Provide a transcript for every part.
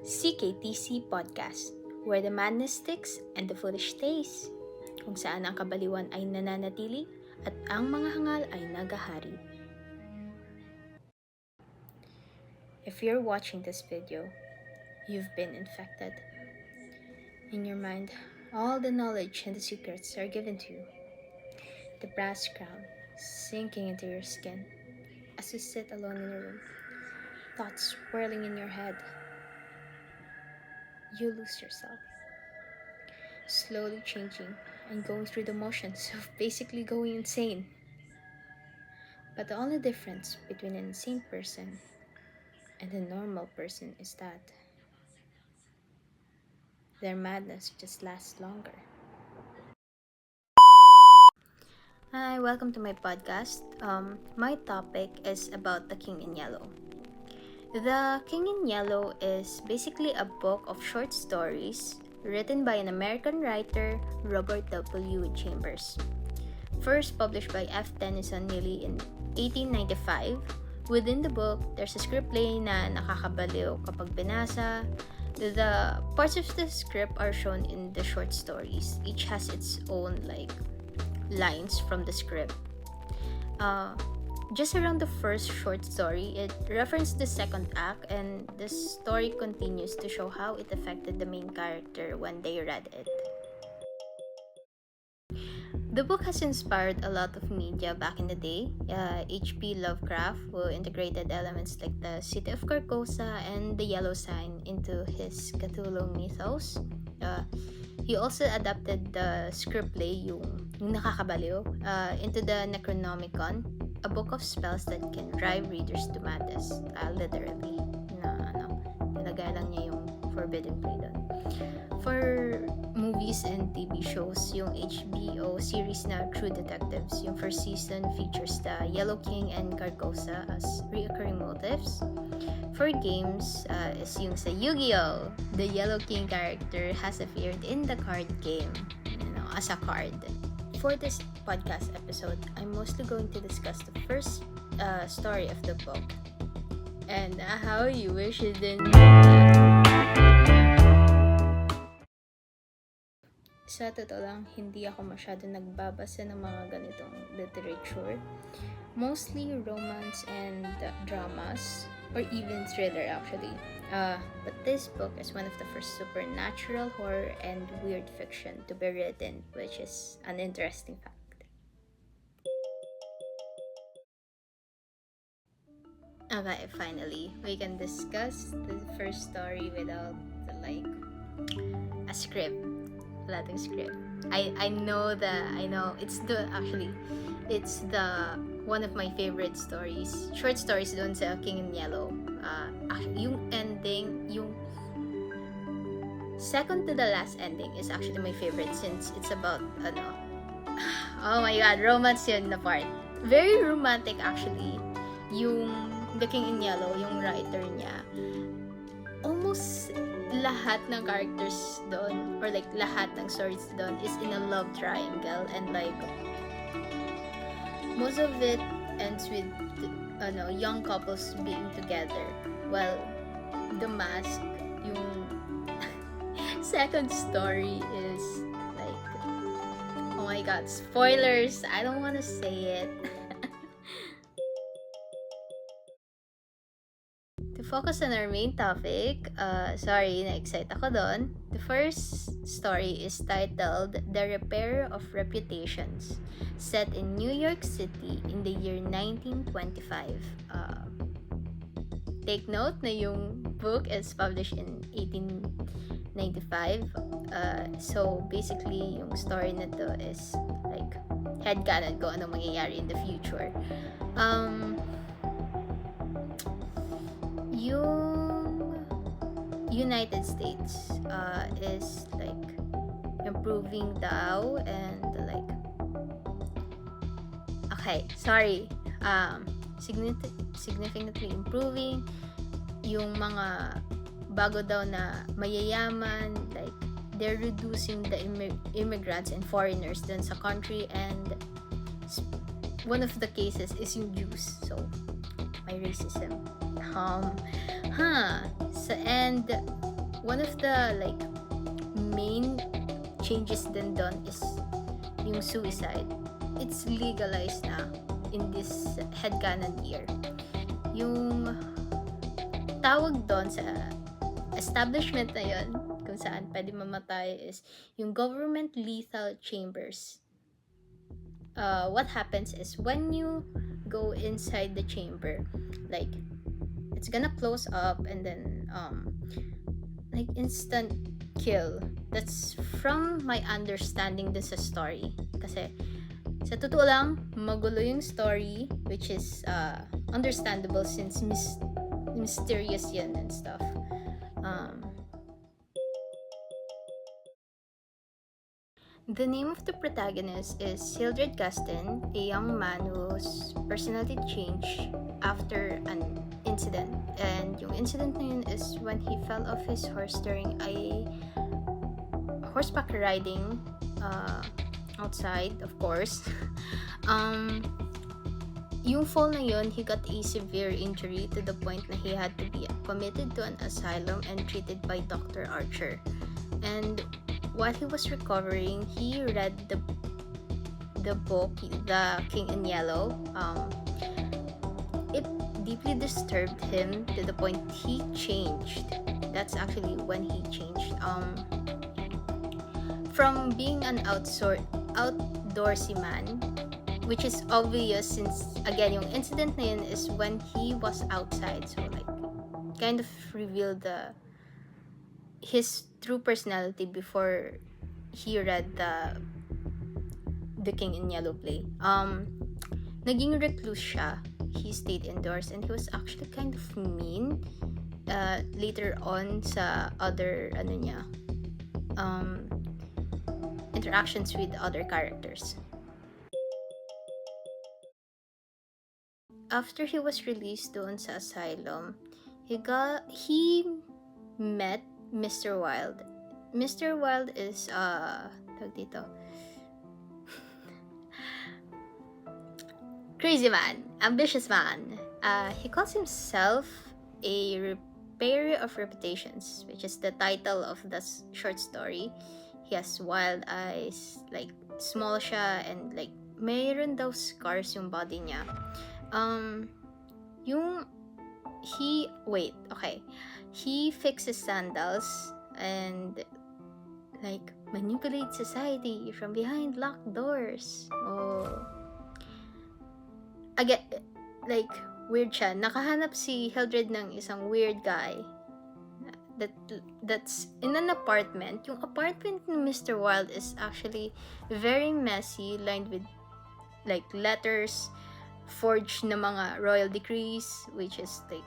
CKTC Podcast, where the madness sticks and the foolish stays. Kung saan ang kabaliwan ay nananatili at ang mga hangal ay nagahari. If you're watching this video, you've been infected. In your mind, all the knowledge and the secrets are given to you. The brass crown sinking into your skin as you sit alone in your room, thoughts swirling in your head. You lose yourself, slowly changing and going through the motions of basically going insane. But the only difference between an insane person and a normal person is that their madness just lasts longer. Hi, welcome to my podcast. My topic is about The King in Yellow. The King in Yellow is basically a book of short stories written by an American writer, Robert W. Chambers. First published by F. Tennyson Neely in 1895, within the book, there's a scriptplay na nakakabaliw kapag binasa. The parts of the script are shown in the short stories. Each has its own lines from the script. Just around the first short story, it referenced the second act, and the story continues to show how it affected the main character when they read it. The book has inspired a lot of media back in the day. H.P. Lovecraft integrated elements like the city of Carcosa and the yellow sign into his Cthulhu mythos. He also adapted the scriptplay, yung nakakabaliw, into the Necronomicon, a book of spells that can drive readers to madness, literally. Nilagay lang niya yung forbidden play doon. For movies and TV shows, yung HBO series na True Detectives, yung first season features the Yellow King and Carcosa as reoccurring motifs. For games, is yung sa Yu-Gi-Oh! The Yellow King character has appeared in the card game, as a card. For this podcast episode, I'm mostly going to discuss the first story of the book and how you wish it didn't. Sa totoo lang, hindi ako masyado nagbabasa ng mga ganitong literature. Mostly romance and dramas, or even thriller actually. But this book is one of the first supernatural horror and weird fiction to be written, which is an interesting fact. Okay, finally, we can discuss the first story without a script. Latin script. I know it's the one of my favorite stories, short stories doon sa King in Yellow. Yung ending, yung second to the last ending is actually my favorite since it's about oh my god, romance yun na part. Very romantic actually. Yung The King in Yellow, yung writer niya, almost lahat ng characters doon or lahat ng stories doon is in a love triangle, and most of it ends with young couples being together. Well, the mask, yung second story is oh my god, spoilers, I don't want to say it. To focus on our main topic, sorry, na-excite ako doon. The first story is titled The Repair of Reputations, set in New York City in the year 1925. Take note na yung book is published in 1895. So basically, yung story na to is headcanon kung anong mangyayari in the future. Yung United States is improving daw, and significantly improving. Yung mga bago daw na mayayaman, they're reducing the immigrants and foreigners dun sa country, and one of the cases is yung Jews, so may racism. So, and one of the like main changes din doon is yung suicide. It's legalized na in this headcanon year. Yung tawag doon sa establishment na yun, kung saan pwede mamatay, is yung government lethal chambers. What happens is when you go inside the chamber, like it's gonna close up and then like instant kill. That's from my understanding dun sa story. Kasi sa totoo lang, magulo yung story, which is understandable since mysterious yan and stuff. The name of the protagonist is Hildred Gaston, a young man whose personality changed after an incident. And yung incident na yun is when he fell off his horse during a horseback riding outside, of course. Yung fall na yun, he got a severe injury to the point na he had to be committed to an asylum and treated by Dr. Archer. And while he was recovering, he read the book, The King in Yellow. It deeply disturbed him to the point he changed. That's actually when he changed. From being an outdoorsy man, which is obvious since, again, yung incident na yun is when he was outside. So, like, kind of revealed his true personality before he read the King in Yellow play. Naging recluse siya. He stayed indoors and he was actually kind of mean later on sa other interactions with other characters. After he was released doon sa asylum, he met Mr. Wilde. Mr. Wilde is tawag dito, crazy man, ambitious man. He calls himself a repairer of reputations, which is the title of the short story. He has wild eyes, like small siya, and like mayroon daw scars yung body niya. He fixes sandals and like manipulates society from behind locked doors. Again, like weird siya. Nakahanap si Hildred ng isang weird guy that's in an apartment. Yung apartment ni Mr. Wilde is actually very messy, lined with like letters, forged na mga royal decrees, which is like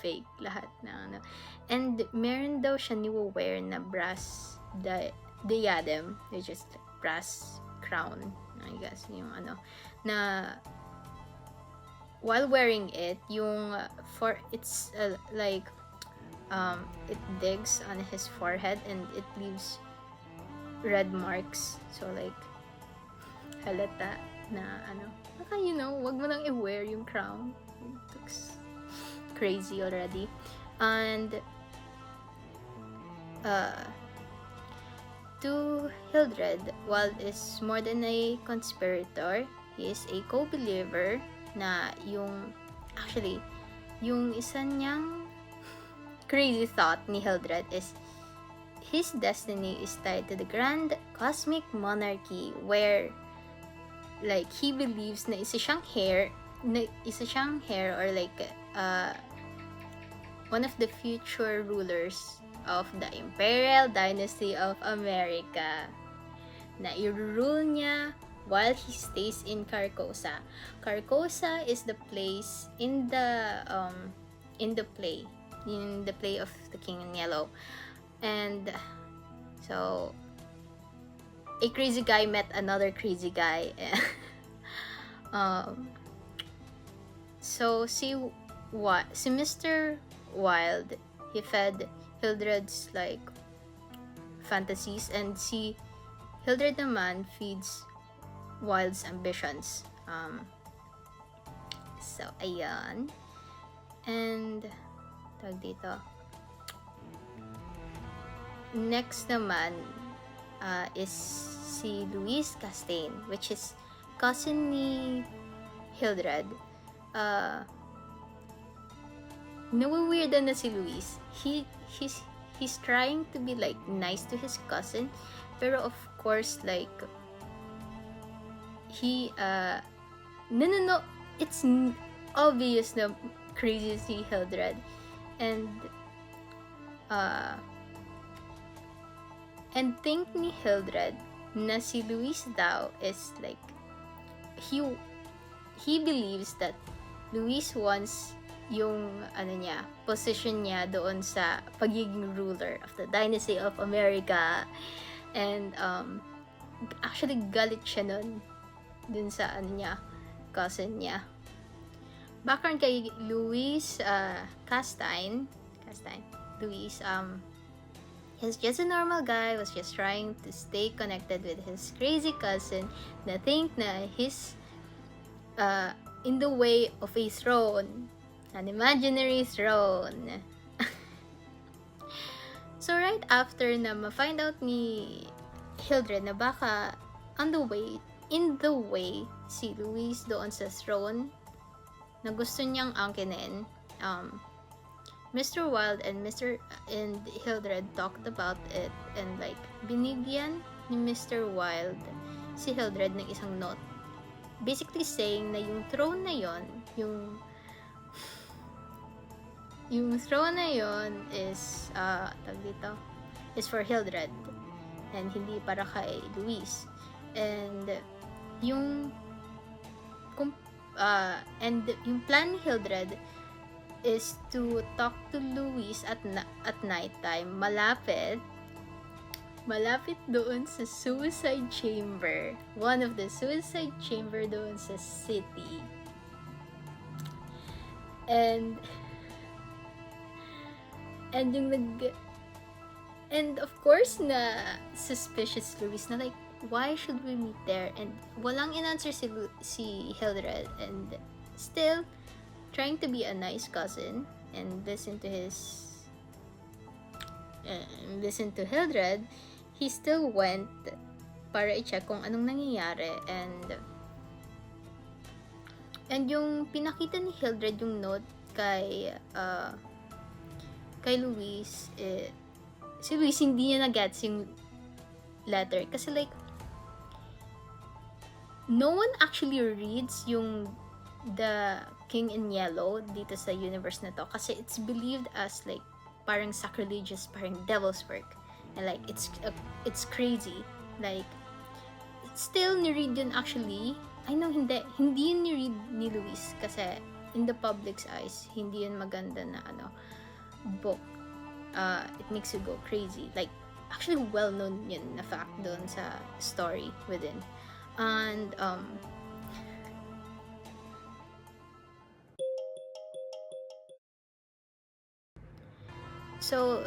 fake lahat na and meron daw siya niwear na brass diadem, which is like brass crown, I guess, yung na while wearing it, yung it's like it digs on his forehead and it leaves red marks, so like halata na baka wag mo lang i-wear yung crown. It looks crazy already. And to Hildred, Wilde is more than a conspirator. He is a co-believer na yung isa niyang crazy thought ni Hildred is his destiny is tied to the grand cosmic monarchy, where like he believes na isa siyang heir or like one of the future rulers of the Imperial Dynasty of America, na i-rule niya while he stays in Carcosa. Carcosa is the place in the play of The King in Yellow. And so a crazy guy met another crazy guy. So si Mr. Wilde, he fed Hildred's like fantasies, and si Hildred naman feeds Wilde's ambitions. So ayan. And tawag dito, next naman is si Luis Castain, which is cousin ni Hildred. Nawiweirdan na si Luis. He's trying to be like nice to his cousin, pero of course like no, it's obvious na crazy si Hildred, and think ni Hildred na si Luis daw is like he believes that Luis wants yung position niya doon sa pagiging ruler of the dynasty of America, and actually galit siya nun dun sa cousin niya. Background kay Luis Castain, Luis he's just a normal guy, was just trying to stay connected with his crazy cousin na think na he's in the way of a throne, an imaginary throne. So right after na ma-find out ni Hildred na baka in the way si Luis doon sa throne na gusto niyang angkinin, Mr. Wilde and Hildred talked about it, and like binigyan ni Mr. Wilde si Hildred ng isang note, basically saying na yung throne na yon, yung throne na yon is is for Hildred and hindi para kay Luis, and yung plan ni Hildred is to talk to Luis at nighttime, malapit doon sa suicide chamber, one of the suicide chamber doon sa city. And of course na suspicious Luis na like, why should we meet there? And walang in-answer si Hildred, and still trying to be a nice cousin and listen to Hildred, he still went para i-check kung anong nangyayari, and yung pinakita ni Hildred yung note kay Luis, si Luis hindi niya na-gets yung letter kasi like no one actually reads yung the King in Yellow dito sa universe na to kasi it's believed as like parang sacrilegious, parang devil's work, and like it's crazy. Like still ni-read yun actually. I know hindi yun ni-read ni Luis kasi in the public's eyes hindi yun maganda na book. It makes you go crazy, like actually well known yun na fact doon sa story within. And so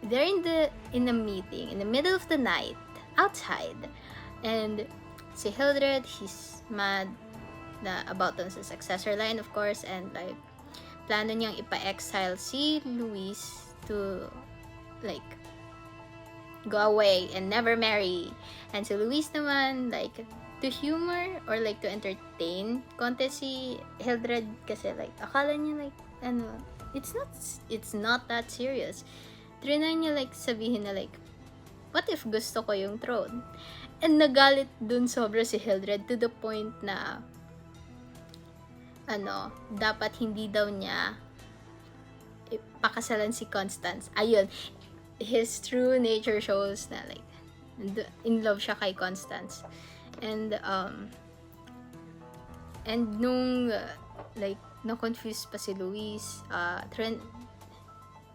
they're in a meeting in the middle of the night outside, and si Hildred, he's mad na about dun sa successor line, of course, and like plano niyang ipa-exile si Luis to like go away and never marry. And si Luis naman, like to humor or like to entertain konti si Hildred kasi like akala niya like it's not that serious. Trinay niya like sabihin na like, what if gusto ko yung throne? And nagalit dun sobra si Hildred to the point na dapat hindi daw niya pakasalan si Constance. Ayun, his true nature shows na like in love siya kay Constance. And nung like na-confuse pa si Luis,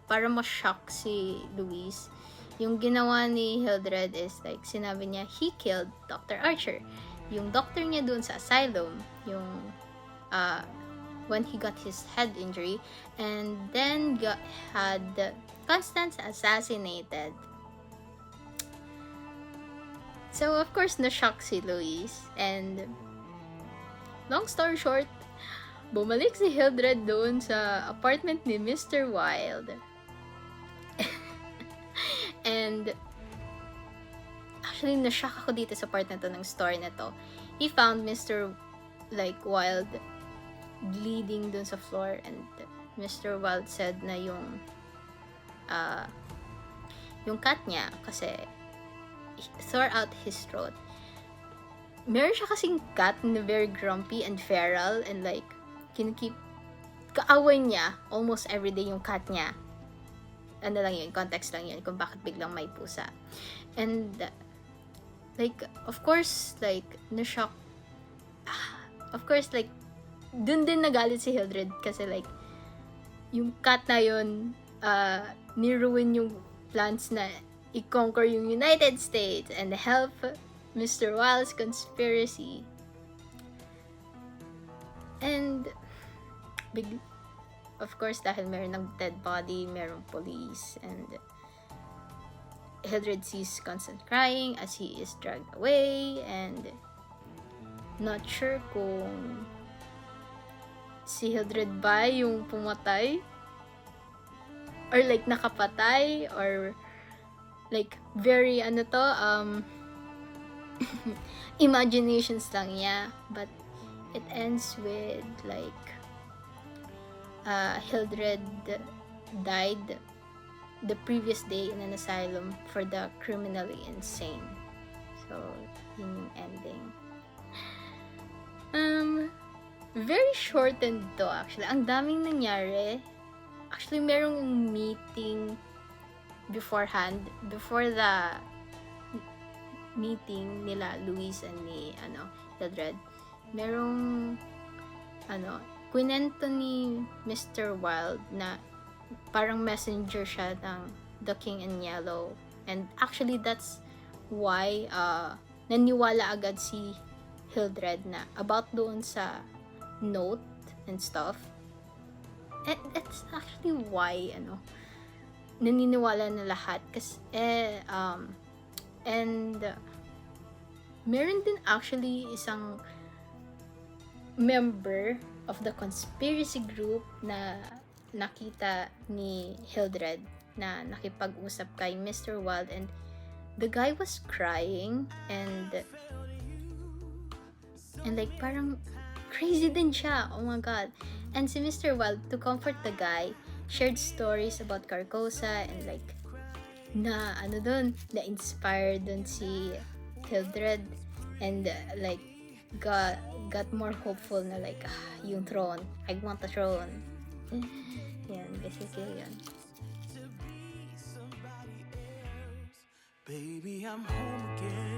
para ma-shock si Luis, yung ginawa ni Hildred is like sinabi niya he killed Dr. Archer, yung doctor niya dun sa asylum, yung when he got his head injury, and then had Constance assassinated. So of course na-shock si Luis, and long story short, bumalik si Hildred doon sa apartment ni Mr. Wilde. And actually, na-shock ako dito sa part na to ng story na to. He found Mr. like Wild bleeding dun sa floor, and Mr. Wild said na yung cat niya kasi tore out his throat. Meron siya kasing cat na very grumpy and feral, and like kaaway niya almost everyday yung cat niya. Ano lang yun, context lang yun kung bakit biglang may pusa. And like, of course, like, na-shock. Of course, like, dun din nagalit si Hildred kasi like, yung cat na yun, niruin yung plans na i-conquer yung United States and help Mr. Wild's conspiracy. And of course, dahil meron ng dead body, merong police, and Hildred sees constant crying as he is dragged away, and not sure kung si Hildred ba yung pumatay or like nakapatay, or like very imaginations lang niya. But it ends with like Hildred died the previous day in an asylum for the criminally insane. So yun yung ending. Very shortened to actually. Ang daming nangyari. Actually, merong meeting beforehand, before the meeting nila Luis and ni Hildred. Merong kwento ni Mr. Wild na parang messenger siya ng The King in Yellow. And actually, that's why naniwala agad si Hildred na about doon sa note and stuff. And that's actually why naniniwala na lahat kasi and meron din actually isang member of the conspiracy group na nakita ni Hildred na nakipag-usap kay Mr. Wild, and the guy was crying and like parang crazy din siya. Oh my god. And si Mr. Wild, to comfort the guy, shared stories about Carcosa, and like na na-inspired dun si Hildred, and like got more hopeful na like yung throne, I want the throne. Yan, basically yan. Baby, I'm home again.